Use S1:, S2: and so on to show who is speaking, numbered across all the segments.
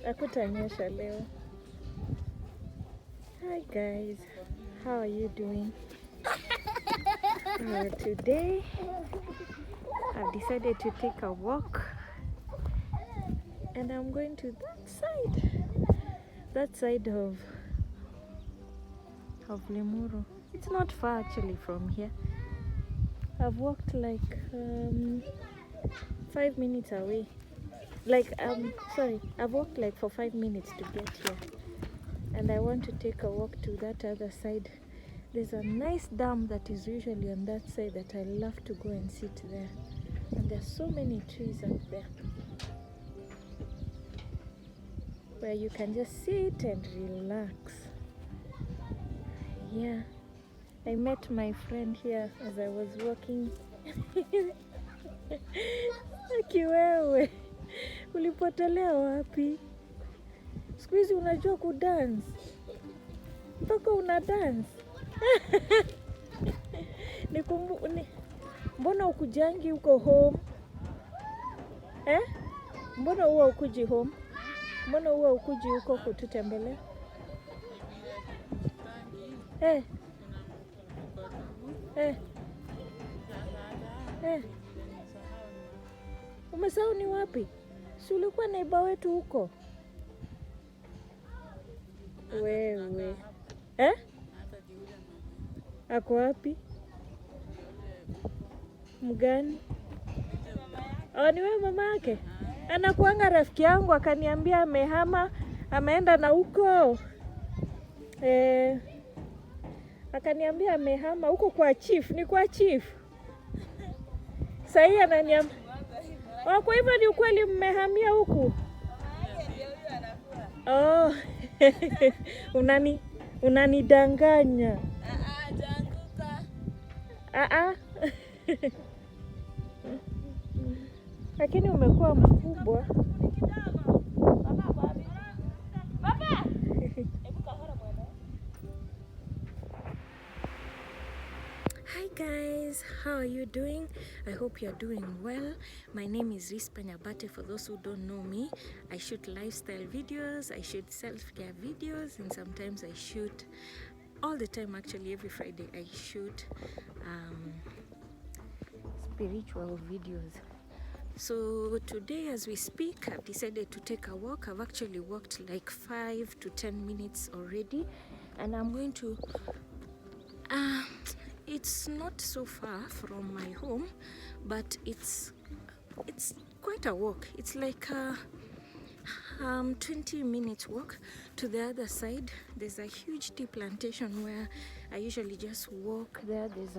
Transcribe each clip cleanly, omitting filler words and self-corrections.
S1: Hakutanyesha leo. Hi guys, how are you doing? Today I've decided to take a walk and I'm going to that side of Limuru. It's not far actually from here. I've walked like 5 minutes away. I've walked like for 5 minutes to get here. And I want to take a walk to that other side. There's a nice dam that is usually on that side that I love to go and sit there. And there's so many trees up there where you can just sit and relax. Yeah, I met my friend here as I was walking. Akiwewe, ulipotelea wapi? Siku hizi unajua kudance. Mpaka una dance. Mbona ukujangi uko home? Mbona huwa ukuji home? Mbona huwa ukuji huko kututembelea? Umesahau ni wapi? Si ulikuwa naiba wetu huko? Wewe. Ako wapi? Mgani? Ni wewe mama yake? Anakuanga rafiki yangu akaniambia amehama, ameenda na huko. Akaniambia amehama huko kwa chief, ni kwa chief. Sasa ananiambia. Kwa hivyo ni ukweli mmehamia huku? Unanidanganya. Lakini umekuwa mkubwa. Hi guys, how are you doing? I hope you're doing well. My name is Rispanyabate. For those who don't know me, I shoot lifestyle videos, I shoot self-care videos, and sometimes I shoot all the time. Actually, every Friday I shoot spiritual videos. So today as we speak, I've decided to take a walk. I've actually walked like 5 to 10 minutes already, and I'm going to it's not so far from my home, but it's quite a walk. It's like a 20 minutes walk to the other side. There's a huge tea plantation where I usually just walk there. There's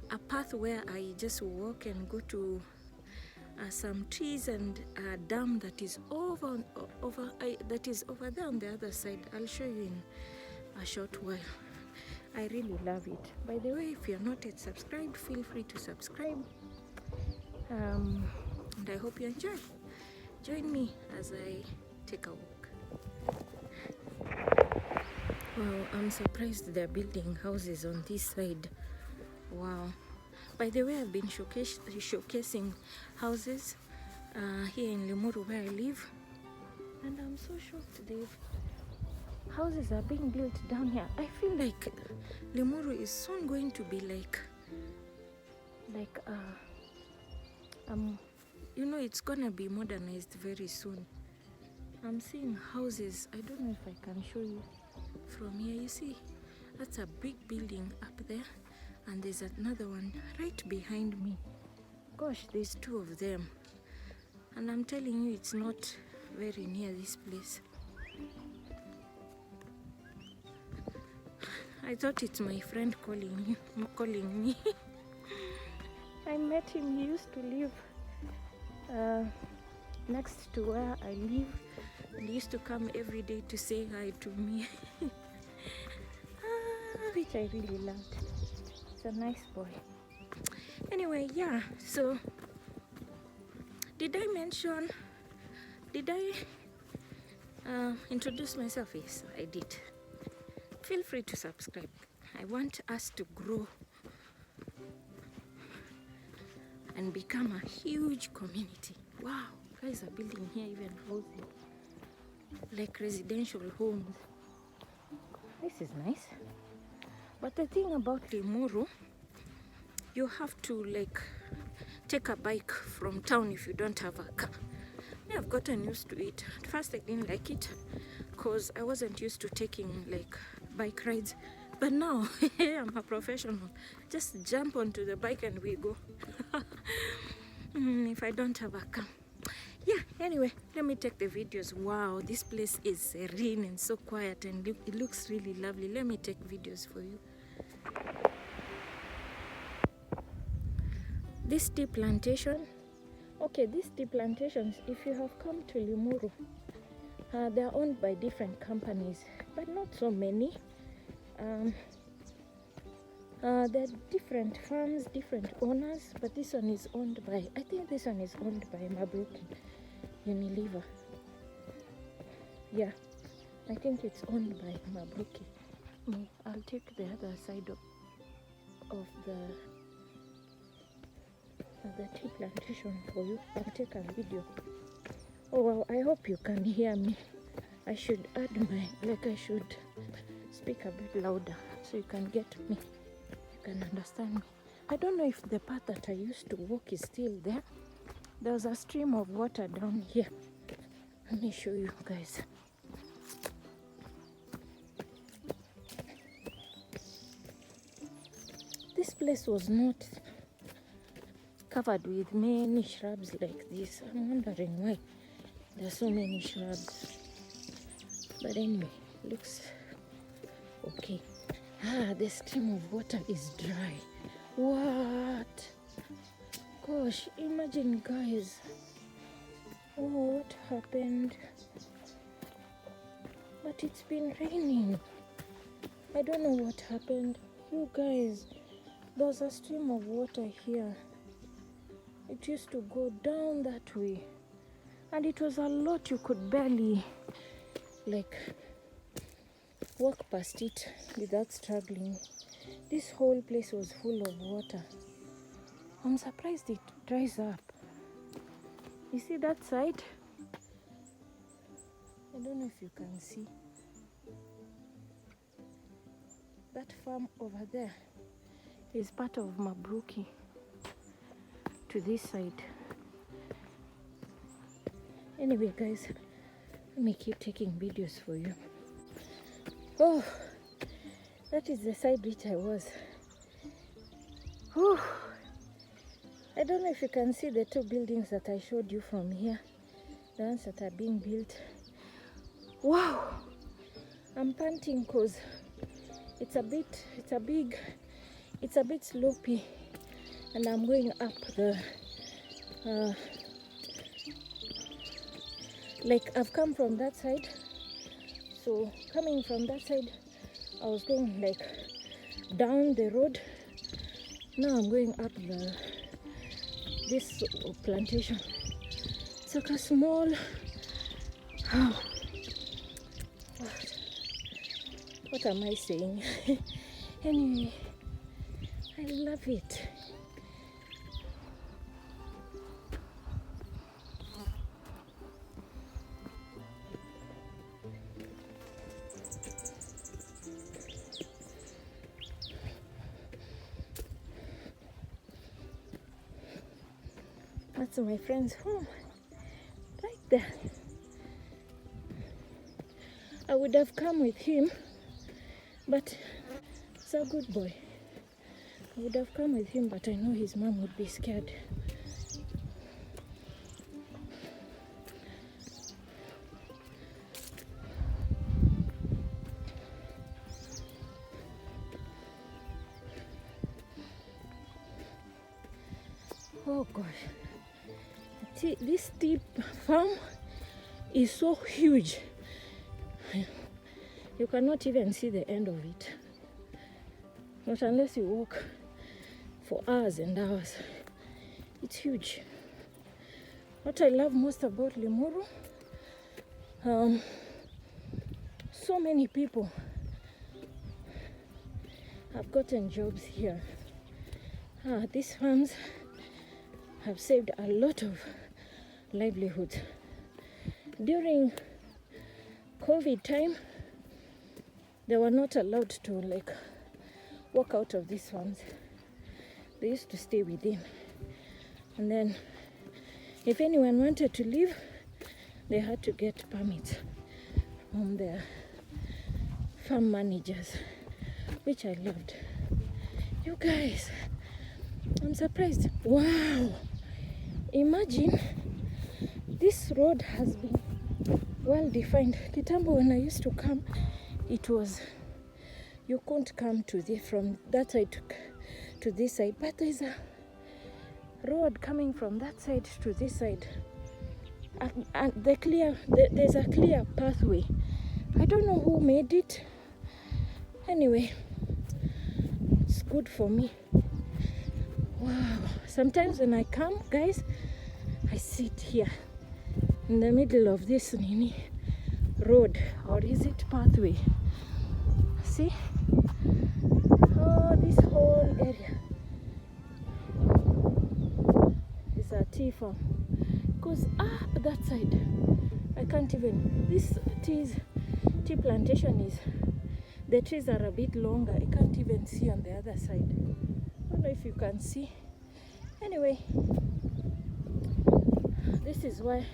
S1: a path where I just walk and go to some trees and a dam that is over there on the other side. I'll show you in a short while. I really love it. By the way, if you're not yet subscribed, feel free to subscribe. And I hope you enjoy. Join me as I take a walk. Wow, I'm surprised they're building houses on this side. Wow. By the way, I've been showcasing houses here in Limuru where I live, and I'm so shocked houses are being built down here. I feel like Limuru is soon going to be like it's gonna be modernized very soon. I'm seeing houses. I don't know if I can show you from here. You see, that's a big building up there, and there's another one right behind me. Gosh, there's 2 of them, and I'm telling you, it's not very near this place. I thought it's my friend calling me. I met him. He used to live next to where I live, and he used to come every day to say hi to me. Which I really loved. It's a nice boy. Anyway, yeah, so did I introduce myself? Yes, I did. Feel free to subscribe. I want us to grow and become a huge community. Wow, guys are building here even housing, like residential homes. This is nice. But the thing about Limuru, you have to like take a bike from town if you don't have a car. I've gotten used to it. At first I didn't like it because I wasn't used to taking like bike rides. But now I'm a professional. Just jump onto the bike and we go. If I don't have a car. Yeah, anyway, let me take the videos. Wow, this place is serene and so quiet and it looks really lovely. Let me take videos for you. This tea plantation. Okay, these tea plantations, if you have come to Limuru, they are owned by different companies, but not so many. There are different farms, different owners, but this one is owned by, I think this one is owned by Mabruki Unilever. Yeah, I think it's owned by Mabruki. I'll take the other side of the tea plantation for you. I'll take a video. Oh wow, I hope you can hear me. I should add I should speak a bit louder so you can get me, you can understand me. I don't know if the path that I used to walk is still there. There's a stream of water down here. Let me show you guys. This place was not covered with many shrubs like this. I'm wondering why there's so many shrubs. But anyway, looks okay. The stream of water is dry. What? Gosh, imagine guys. Oh, what happened? But it's been raining. I don't know what happened. You guys, there's a stream of water here. It used to go down that way. And it was a lot. You could barely like walk past it without struggling. This whole place was full of water. I'm surprised it dries up. You see that side? I don't know if you can see. That farm over there is part of Mabruki to this side. Anyway guys, let me keep taking videos for you. Oh, that is the side which I was. Oh, I don't know if you can see the two buildings that I showed you from here, the ones that are being built. Wow, I'm panting because it's a bit slopey, and I'm going up the like I've come from that side, so coming from that side I was going like down the road. Now I'm going up this plantation. It's like a small what am I saying? Anyway, I love it. That's my friend's home, right there. I would have come with him, but he's a good boy. I would have come with him, but I know his mom would be scared. Oh gosh. See, this tea farm is so huge. You cannot even see the end of it. Not unless you walk for hours and hours. It's huge. What I love most about Limuru, so many people have gotten jobs here. These farms have saved a lot of livelihoods. During COVID time, they were not allowed to walk out of these farms. They used to stay within. And then if anyone wanted to leave, they had to get permits from their farm managers, which I loved. You guys, I'm surprised. Wow! Imagine this road has been well defined. Kitambo, when I used to come, it was, you couldn't come from that side to this side, but there's a road coming from that side to this side, and there's a clear pathway. I don't know who made it. Anyway, it's good for me. Wow! Sometimes when I come, guys, I sit here in the middle of this road, or is it pathway? See? Oh, this whole area is a tea farm. Because up that side, I can't even. This tea plantation is, the trees are a bit longer. I can't even see on the other side. I don't know if you can see. Anyway, this is why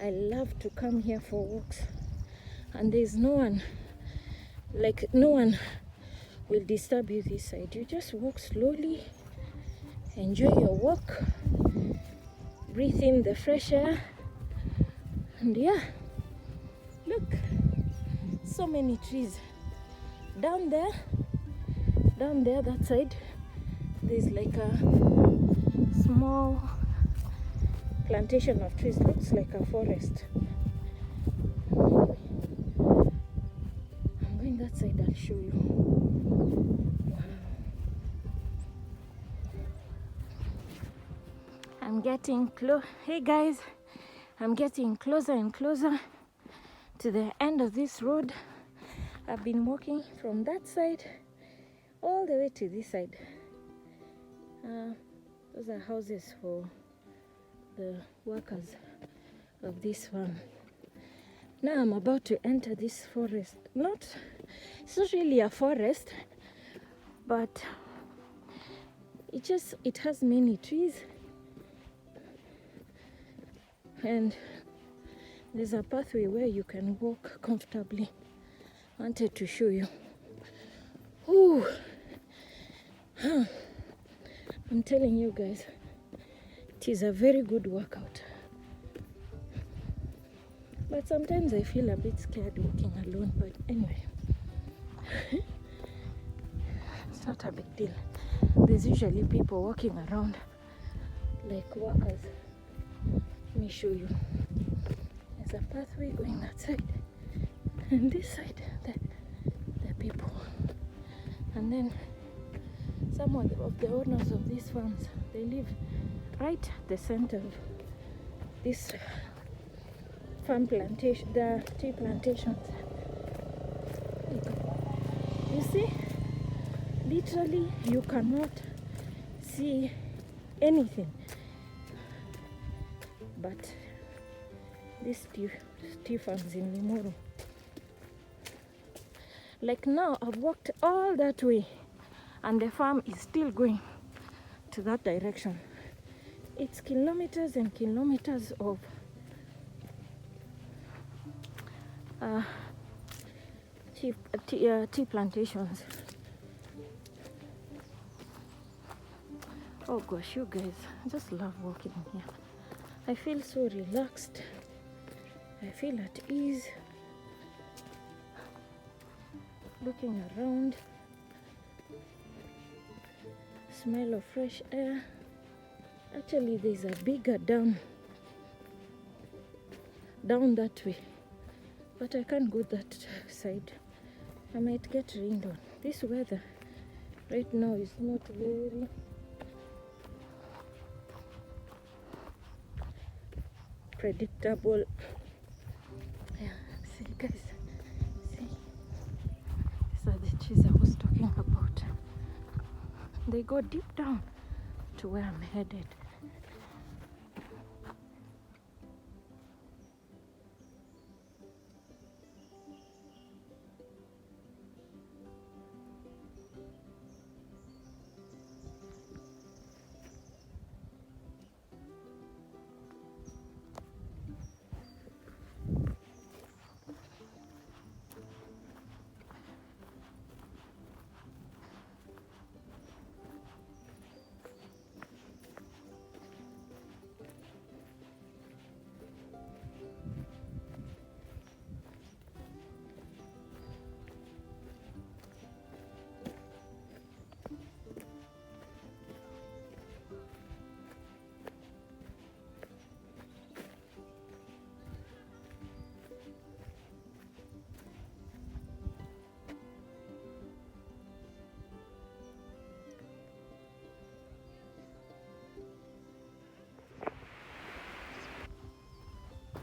S1: I love to come here for walks. And there's no one will disturb you this side. You just walk slowly, enjoy your walk, breathe in the fresh air, and yeah, look, so many trees. Down there, that side, there's like a small plantation of trees. Looks like a forest. I'm going that side, I'll show you. Wow. I'm getting close. Hey guys, I'm getting closer and closer to the end of this road. I've been walking from that side all the way to this side. Those are houses for the workers of this farm. Now I'm about to enter this forest. It's not really a forest, but it has many trees, and there's a pathway where you can walk comfortably. I wanted to show you. Ooh. I'm telling you guys, it is a very good workout. But sometimes I feel a bit scared walking alone, but anyway. It's not a big deal. There's usually people walking around like workers. Let me show you. There's a pathway going that side, and this side, the people. And then some of the owners of these farms, they live right at the center of this farm plantation, the tea plantations. You see, literally you cannot see anything but these tea farms in Limuru. Like now, I've walked all that way, and the farm is still going to that direction. It's kilometers and kilometers of tea plantations. Oh gosh, you guys, I just love walking here. I feel so relaxed. I feel at ease. Looking around, smell of fresh air. Actually, there's a bigger dam down that way, but I can't go that side. I might get rained on. This weather right now is not very unpredictable. Yeah, see guys, see, these are the trees I was talking about. They go deep down to where I'm headed.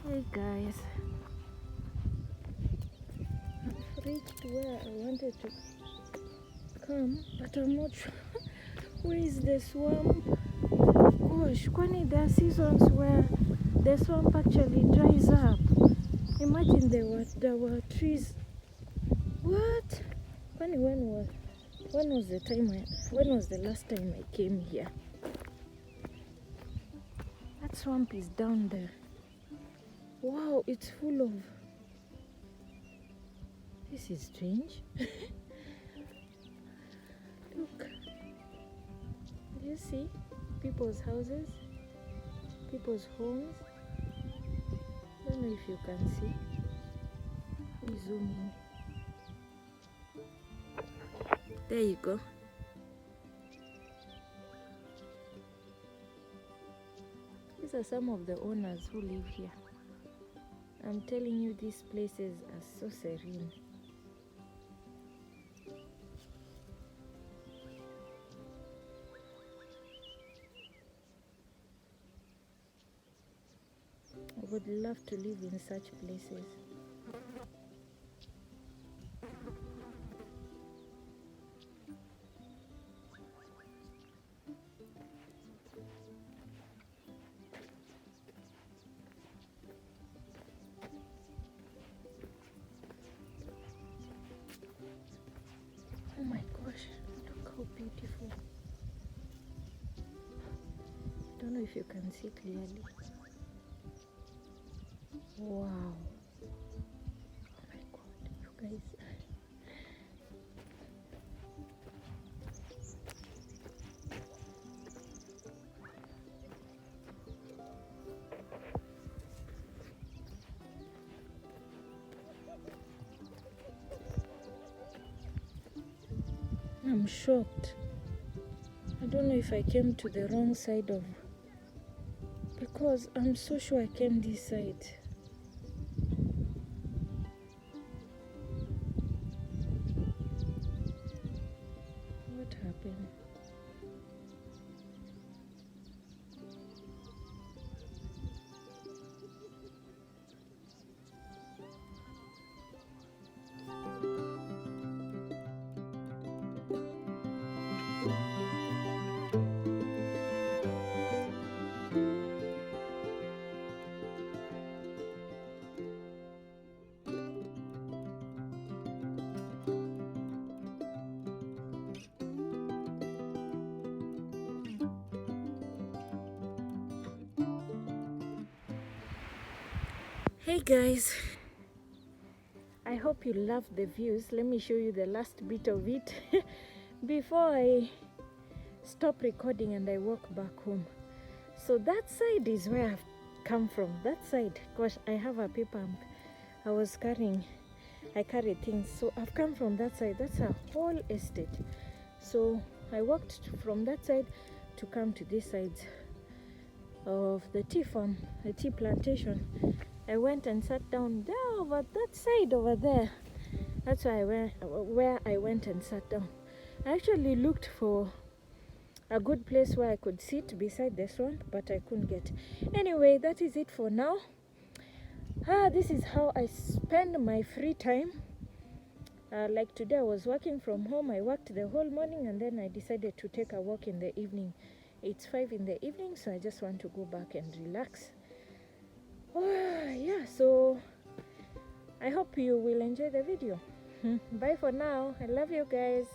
S1: Hey guys, I've reached where I wanted to come, but I'm not sure where is the swamp. Gosh, kwani there are seasons where the swamp actually dries up. Imagine there were trees. What? Kwani when was the last time I came here? That swamp is down there. Wow, it's full of... This is strange. Look. Do you see people's houses? People's homes? I don't know if you can see. Let me zoom in. There you go. These are some of the owners who live here. I'm telling you, these places are so serene. I would love to live in such places. Oh my gosh, look how beautiful. I don't know if you can see clearly. Wow. Oh my god, you guys. I'm shocked. I don't know if I came to the wrong side of... Because I'm so sure I came this side. What happened? Hey guys, I hope you love the views. Let me show you the last bit of it before I stop recording and I walk back home. So that side is where I've come from. That side, gosh, I have a paper I carried things, so I've come from that side. That's a whole estate. So I walked from that side to come to this side of the tea farm, the tea plantation. I went and sat down there over that side over there. That's where I went and sat down. I actually looked for a good place where I could sit beside this one, but I couldn't get. Anyway, that is it for now. This is how I spend my free time. Like today I was working from home. I worked the whole morning and then I decided to take a walk in the evening. It's 5 in the evening, so I just want to go back and relax. Yeah, so I hope you will enjoy the video. Bye for now. I love you guys.